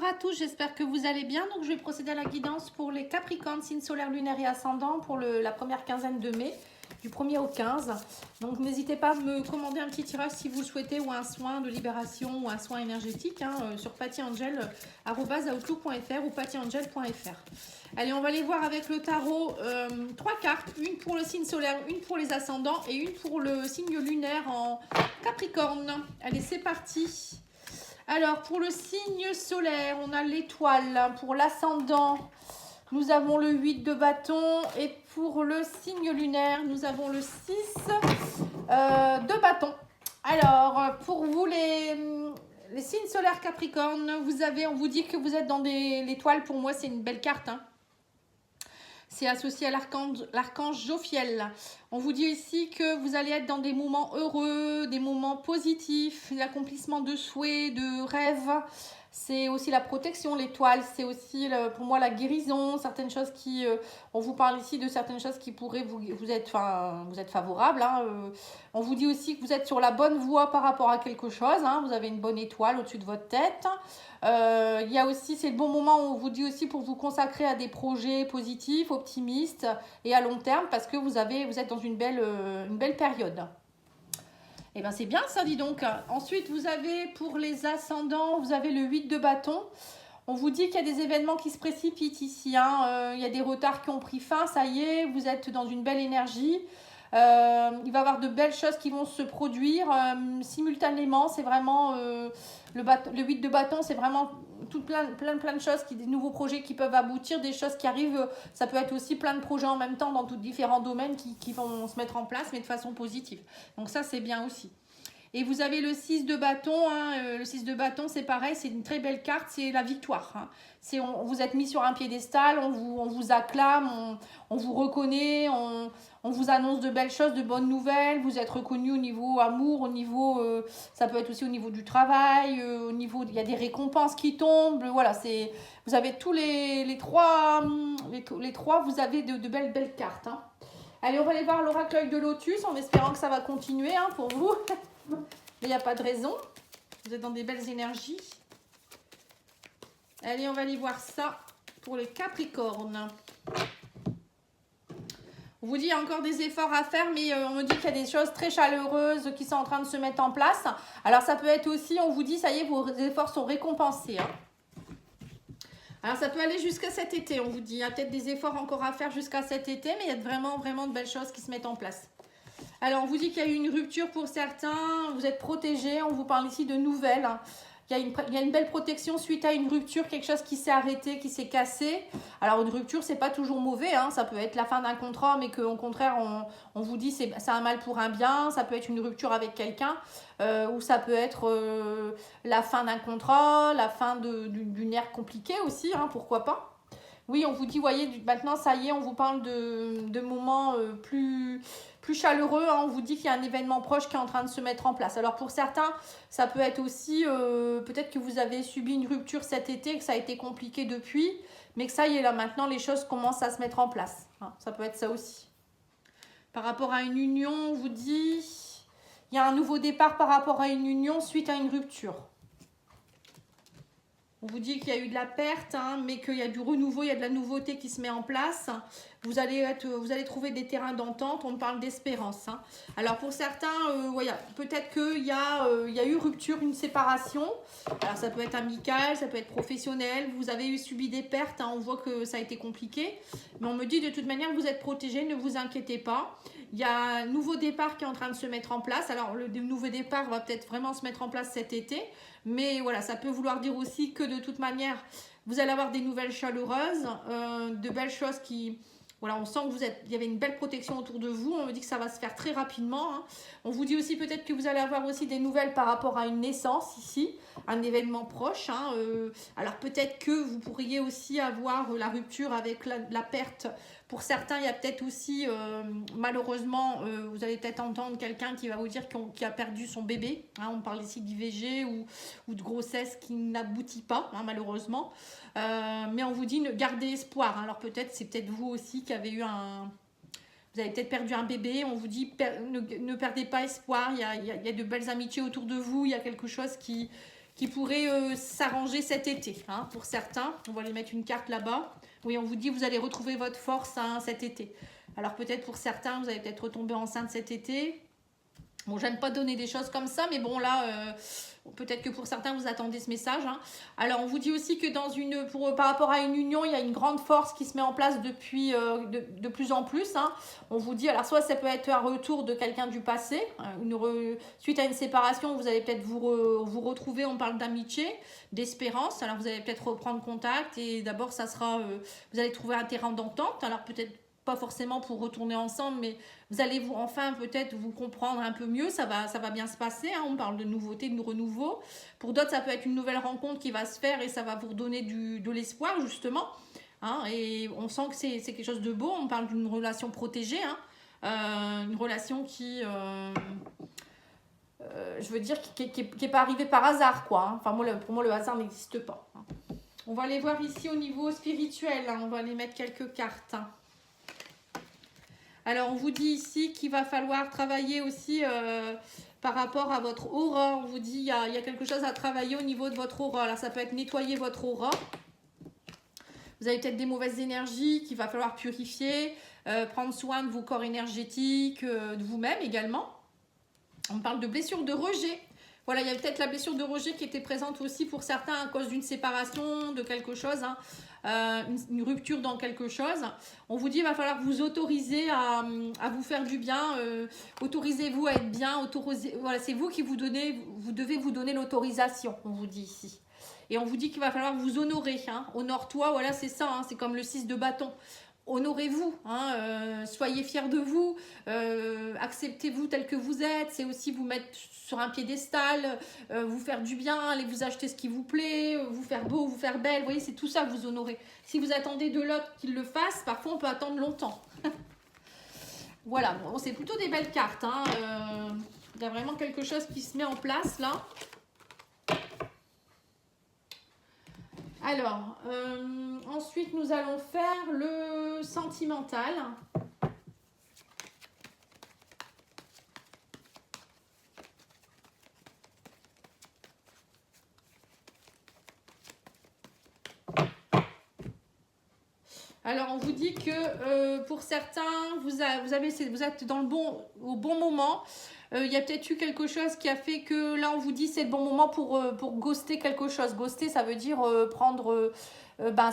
à tous, j'espère que vous allez bien. Donc je vais procéder à la guidance pour les Capricornes, signe solaire, lunaire et ascendant pour la première quinzaine de mai, du 1er au 15. Donc n'hésitez pas à me commander un petit tirage si vous le souhaitez ou un soin de libération ou un soin énergétique sur pattyangel@outlook.fr ou pattyangel.fr. Allez, on va aller voir avec le tarot 3 cartes, une pour le signe solaire, une pour les ascendants et une pour le signe lunaire en Capricorne. Allez, c'est parti. Alors, pour le signe solaire, on a l'étoile. Pour l'ascendant, nous avons le 8 de bâton. Et pour le signe lunaire, nous avons le 6 de bâton. Alors, pour vous, les signes solaires Capricorne, on vous dit que vous êtes dans l'étoile. Pour moi, c'est une belle carte, C'est associé à l'archange Jophiel. On vous dit ici que vous allez être dans des moments heureux, des moments positifs, l'accomplissement de souhaits, de rêves. C'est aussi la protection, l'étoile. C'est aussi, pour moi, la guérison. Certaines choses qui... on vous parle ici de certaines choses qui pourraient vous être favorables. On vous dit aussi que vous êtes sur la bonne voie par rapport à quelque chose. Vous avez une bonne étoile au-dessus de votre tête. Il y a aussi, c'est le bon moment où on vous dit aussi pour vous consacrer à des projets positifs, optimistes et à long terme parce que vous êtes dans une belle période. Et bien c'est bien ça, dis donc. Ensuite, vous avez pour les ascendants, vous avez le 8 de bâton. On vous dit qu'il y a des événements qui se précipitent ici. Il y a des retards qui ont pris fin, ça y est, vous êtes dans une belle énergie. Il va y avoir de belles choses qui vont se produire simultanément. C'est vraiment le 8 de bâton, c'est vraiment plein de choses, des nouveaux projets qui peuvent aboutir, des choses qui arrivent. Ça peut être aussi plein de projets en même temps dans tous différents domaines qui vont se mettre en place, mais de façon positive. Donc ça, c'est bien aussi. Et vous avez le 6 de bâton. Le 6 de bâton, c'est pareil, c'est une très belle carte, c'est la victoire. Vous êtes mis sur un piédestal, on vous acclame, on vous reconnaît, on vous annonce de belles choses, de bonnes nouvelles. Vous êtes reconnu au niveau amour, au niveau, ça peut être aussi au niveau du travail, au niveau, il y a des récompenses qui tombent. Voilà, vous avez tous les trois, vous avez de belles cartes. Allez, on va aller voir l'oracle de Lotus en espérant que ça va continuer pour vous. Mais il n'y a pas de raison. Vous êtes dans des belles énergies. Allez, on va aller voir ça pour les Capricornes. On vous dit qu'il y a encore des efforts à faire, mais on me dit qu'il y a des choses très chaleureuses qui sont en train de se mettre en place. Alors, ça peut être aussi, on vous dit, ça y est, vos efforts sont récompensés. Alors, ça peut aller jusqu'à cet été, on vous dit. Il y a peut-être des efforts encore à faire jusqu'à cet été, mais il y a vraiment de belles choses qui se mettent en place. Alors, on vous dit qu'il y a eu une rupture pour certains, vous êtes protégés, on vous parle ici de nouvelles. Il y a une belle protection suite à une rupture, quelque chose qui s'est arrêté, qui s'est cassé. Alors, une rupture, c'est pas toujours mauvais, ça peut être la fin d'un contrat, mais qu'au contraire, on vous dit c'est un mal pour un bien. Ça peut être une rupture avec quelqu'un, ou ça peut être la fin d'un contrat, la fin d'une ère compliquée aussi, pourquoi pas. Oui, on vous dit, voyez, maintenant, ça y est, on vous parle de moments plus chaleureux. On vous dit qu'il y a un événement proche qui est en train de se mettre en place. Alors, pour certains, ça peut être aussi, peut-être que vous avez subi une rupture cet été, que ça a été compliqué depuis, mais que ça y est, là, maintenant, les choses commencent à se mettre en place. Ça peut être ça aussi. Par rapport à une union, on vous dit, il y a un nouveau départ par rapport à une union suite à une rupture. On vous dit qu'il y a eu de la perte, mais qu'il y a du renouveau, il y a de la nouveauté qui se met en place. Vous allez trouver des terrains d'entente, on parle d'espérance. Alors pour certains, peut-être qu'il y a eu rupture, une séparation. Alors ça peut être amical, ça peut être professionnel. Vous avez subi des pertes, on voit que ça a été compliqué. Mais on me dit de toute manière, vous êtes protégés, ne vous inquiétez pas. Il y a un nouveau départ qui est en train de se mettre en place. Alors le nouveau départ va peut-être vraiment se mettre en place cet été. Mais voilà, ça peut vouloir dire aussi que de toute manière, vous allez avoir des nouvelles chaleureuses, de belles choses qui... Voilà, on sent qu'il y avait une belle protection autour de vous. On me dit que ça va se faire très rapidement. On vous dit aussi peut-être que vous allez avoir aussi des nouvelles par rapport à une naissance ici, un événement proche. Alors peut-être que vous pourriez aussi avoir la rupture avec la perte. Pour certains, il y a peut-être aussi, malheureusement, vous allez peut-être entendre quelqu'un qui va vous dire qu'il a perdu son bébé. On parle ici d'IVG ou de grossesse qui n'aboutit pas, malheureusement. Mais on vous dit gardez espoir. Alors peut-être, c'est peut-être vous aussi qui avez eu vous avez peut-être perdu un bébé. On vous dit ne perdez pas espoir. Il y a de belles amitiés autour de vous. Il y a quelque chose qui qui pourrait s'arranger cet été. Hein, pour certains, on va aller mettre une carte là-bas. Oui, on vous dit vous allez retrouver votre force hein, cet été. Alors peut-être pour certains, vous allez peut-être retomber enceinte cet été. Bon, j'aime pas donner des choses comme ça, mais bon là, peut-être que pour certains, vous attendez ce message. Hein. Alors, on vous dit aussi que par rapport à une union, il y a une grande force qui se met en place depuis de plus en plus. Hein. On vous dit, alors soit ça peut être un retour de quelqu'un du passé, suite à une séparation, vous allez peut-être vous retrouver, on parle d'amitié, d'espérance. Alors, vous allez peut-être reprendre contact et d'abord, ça sera, vous allez trouver un terrain d'entente. Alors, peut-être pas forcément pour retourner ensemble, mais vous allez enfin peut-être vous comprendre un peu mieux, ça va bien se passer, hein. On parle de nouveauté, de renouveau. Pour d'autres, ça peut être une nouvelle rencontre qui va se faire et ça va vous redonner de l'espoir justement. Hein, et on sent que c'est quelque chose de beau, on parle d'une relation protégée, hein, une relation qui, je veux dire, qui est pas arrivée par hasard, quoi. Hein. Enfin, pour moi, le hasard n'existe pas. Hein. On va aller voir ici au niveau spirituel, hein, on va aller mettre quelques cartes. Hein. Alors, on vous dit ici qu'il va falloir travailler aussi par rapport à votre aura. On vous dit qu'il y a quelque chose à travailler au niveau de votre aura. Alors, ça peut être nettoyer votre aura. Vous avez peut-être des mauvaises énergies qu'il va falloir purifier, prendre soin de vos corps énergétiques, de vous-même également. On parle de blessure de rejet. Voilà, il y a peut-être la blessure de rejet qui était présente aussi pour certains à cause d'une séparation, de quelque chose, hein, une rupture dans quelque chose. On vous dit qu'il va falloir vous autoriser à vous faire du bien, autorisez-vous à être bien, voilà, c'est vous qui vous devez vous donner l'autorisation, on vous dit ici. Et on vous dit qu'il va falloir vous honorer, hein. Honore-toi, voilà, c'est ça, hein, c'est comme le 6 de bâton. Honorez-vous, hein, soyez fiers de vous, acceptez-vous tel que vous êtes, c'est aussi vous mettre sur un piédestal, vous faire du bien, aller vous acheter ce qui vous plaît, vous faire beau, vous faire belle, vous voyez, c'est tout ça que vous honorez. Si vous attendez de l'autre qu'il le fasse, parfois on peut attendre longtemps. Voilà, bon, c'est plutôt des belles cartes, hein, il y a vraiment quelque chose qui se met en place là. Alors, ensuite, nous allons faire le sentimental. Alors, on vous dit que pour certains, vous êtes au bon moment. Il y a peut-être eu quelque chose qui a fait que là, on vous dit c'est le bon moment pour ghoster quelque chose. Ghoster, ça veut dire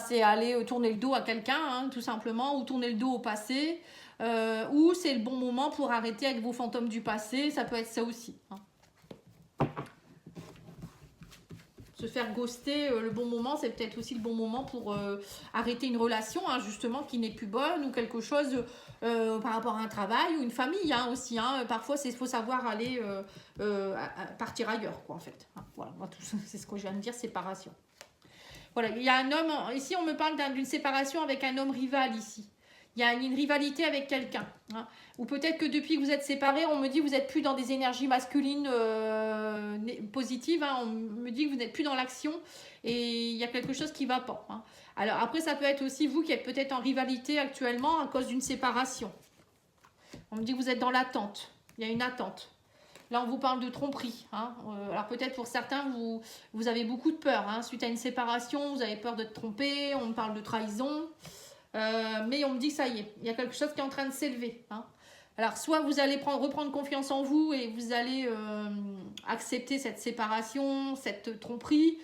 c'est aller tourner le dos à quelqu'un, hein, tout simplement, ou tourner le dos au passé. Ou c'est le bon moment pour arrêter avec vos fantômes du passé. Ça peut être ça aussi. Hein. Se faire ghoster, le bon moment, c'est peut-être aussi le bon moment pour arrêter une relation, hein, justement, qui n'est plus bonne ou quelque chose par rapport à un travail ou une famille, hein, aussi. Hein. Parfois, il faut savoir aller partir ailleurs, quoi, en fait. Hein, voilà, c'est ce que je viens de dire, séparation. Voilà, il y a un homme, ici, on me parle d'une séparation avec un homme rival, ici. Il y a une rivalité avec quelqu'un. Hein. Ou peut-être que depuis que vous êtes séparés, on me dit que vous n'êtes plus dans des énergies masculines positives. Hein. On me dit que vous n'êtes plus dans l'action et il y a quelque chose qui ne va pas. Hein. Alors après, ça peut être aussi vous qui êtes peut-être en rivalité actuellement à cause d'une séparation. On me dit que vous êtes dans l'attente. Il y a une attente. Là, on vous parle de tromperie. Hein. Alors peut-être pour certains, vous avez beaucoup de peur. Hein. Suite à une séparation, vous avez peur d'être trompé. On me parle de trahison. Mais on me dit que ça y est, il y a quelque chose qui est en train de s'élever. Hein. Alors, soit vous allez reprendre confiance en vous et vous allez accepter cette séparation, cette tromperie,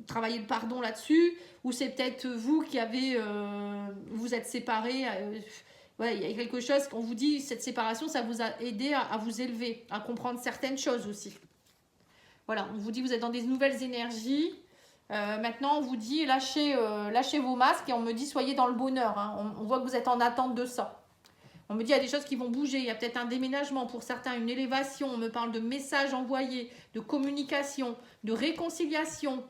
travailler le pardon là-dessus, ou c'est peut-être vous qui vous êtes séparés. Ouais, il y a quelque chose qu'on vous dit, cette séparation, ça vous a aidé à vous élever, à comprendre certaines choses aussi. Voilà, on vous dit que vous êtes dans des nouvelles énergies. Maintenant, on vous dit lâchez vos masques et on me dit soyez dans le bonheur. Hein. On voit que vous êtes en attente de ça. On me dit il y a des choses qui vont bouger. Il y a peut-être un déménagement pour certains, une élévation. On me parle de messages envoyés, de communication, de réconciliation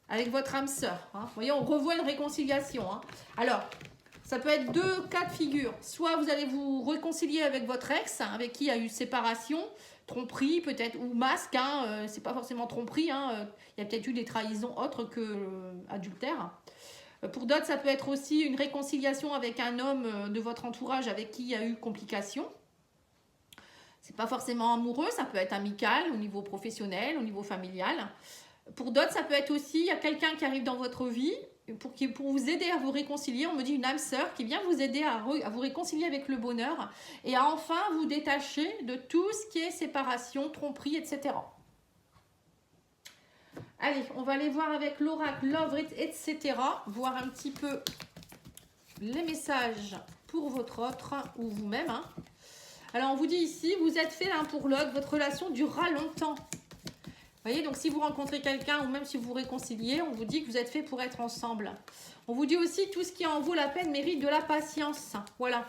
avec votre âme sœur. Hein. Vous voyez, on revoit une réconciliation. Hein. Alors, ça peut être deux cas de figure. Soit vous allez vous réconcilier avec votre ex, hein, avec qui il y a eu séparation, tromperie peut-être, ou masque, hein, c'est pas forcément tromperie, hein, il y a peut-être eu des trahisons autres que adultère. Pour d'autres, ça peut être aussi une réconciliation avec un homme de votre entourage avec qui il y a eu complication. C'est pas forcément amoureux, ça peut être amical, au niveau professionnel, au niveau familial. Pour d'autres, ça peut être aussi, il y a quelqu'un qui arrive dans votre vie pour vous aider à vous réconcilier. On me dit une âme sœur qui vient vous aider à vous réconcilier avec le bonheur et à enfin vous détacher de tout ce qui est séparation, tromperie, etc. Allez, on va aller voir avec l'oracle, l'œuvre, etc. Voir un petit peu les messages pour votre autre ou vous-même. Hein. Alors, on vous dit ici, vous êtes fait l'un pour l'autre, votre relation durera longtemps. Vous voyez, donc si vous rencontrez quelqu'un ou même si vous vous réconciliez, on vous dit que vous êtes fait pour être ensemble. On vous dit aussi tout ce qui en vaut la peine mérite de la patience. Voilà.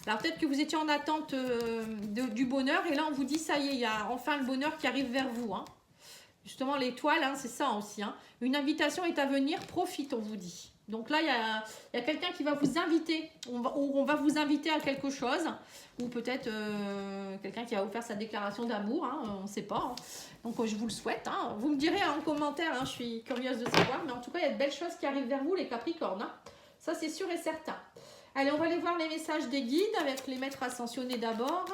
Alors peut-être que vous étiez en attente du bonheur et là on vous dit ça y est, il y a enfin le bonheur qui arrive vers vous. Hein. Justement l'étoile, hein, c'est ça aussi. Hein. Une invitation est à venir, profite, on vous dit. Donc là, il y a quelqu'un qui va vous inviter. On va vous inviter à quelque chose. Ou peut-être quelqu'un qui va vous faire sa déclaration d'amour. Hein, on ne sait pas. Hein. Donc je vous le souhaite. Hein. Vous me direz en commentaire. Hein, je suis curieuse de savoir. Mais en tout cas, il y a de belles choses qui arrivent vers vous, les Capricornes. Hein. Ça, c'est sûr et certain. Allez, on va aller voir les messages des guides avec les maîtres ascensionnés d'abord.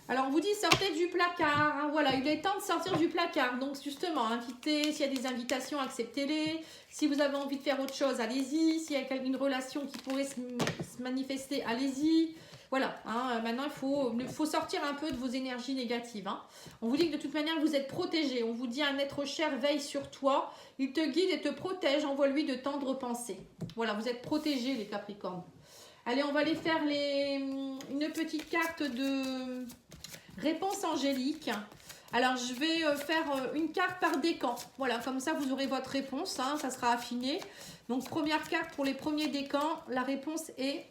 Alors, on vous dit sortez du placard. Hein, voilà, il est temps de sortir du placard. Donc, justement, invitez. S'il y a des invitations, acceptez-les. Si vous avez envie de faire autre chose, allez-y. S'il y a une relation qui pourrait se manifester, allez-y. Voilà, hein, maintenant, il faut sortir un peu de vos énergies négatives. Hein. On vous dit que de toute manière, vous êtes protégé. On vous dit un être cher veille sur toi. Il te guide et te protège. Envoie-lui de tendres pensées. Voilà, vous êtes protégés, les Capricornes. Allez, on va aller faire une petite carte de réponse angélique. Alors, je vais faire une carte par décan. Voilà, comme ça, vous aurez votre réponse. Hein, ça sera affiné. Donc, première carte pour les premiers décans. La réponse est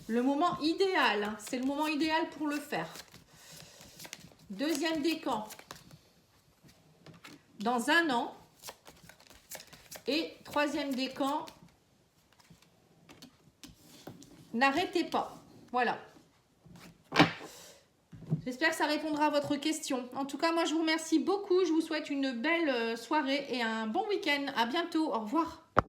le moment idéal. C'est le moment idéal pour le faire. Deuxième décan. Dans 1 an. Et troisième décan. N'arrêtez pas. Voilà. J'espère que ça répondra à votre question. En tout cas, moi, je vous remercie beaucoup. Je vous souhaite une belle soirée et un bon week-end. À bientôt. Au revoir.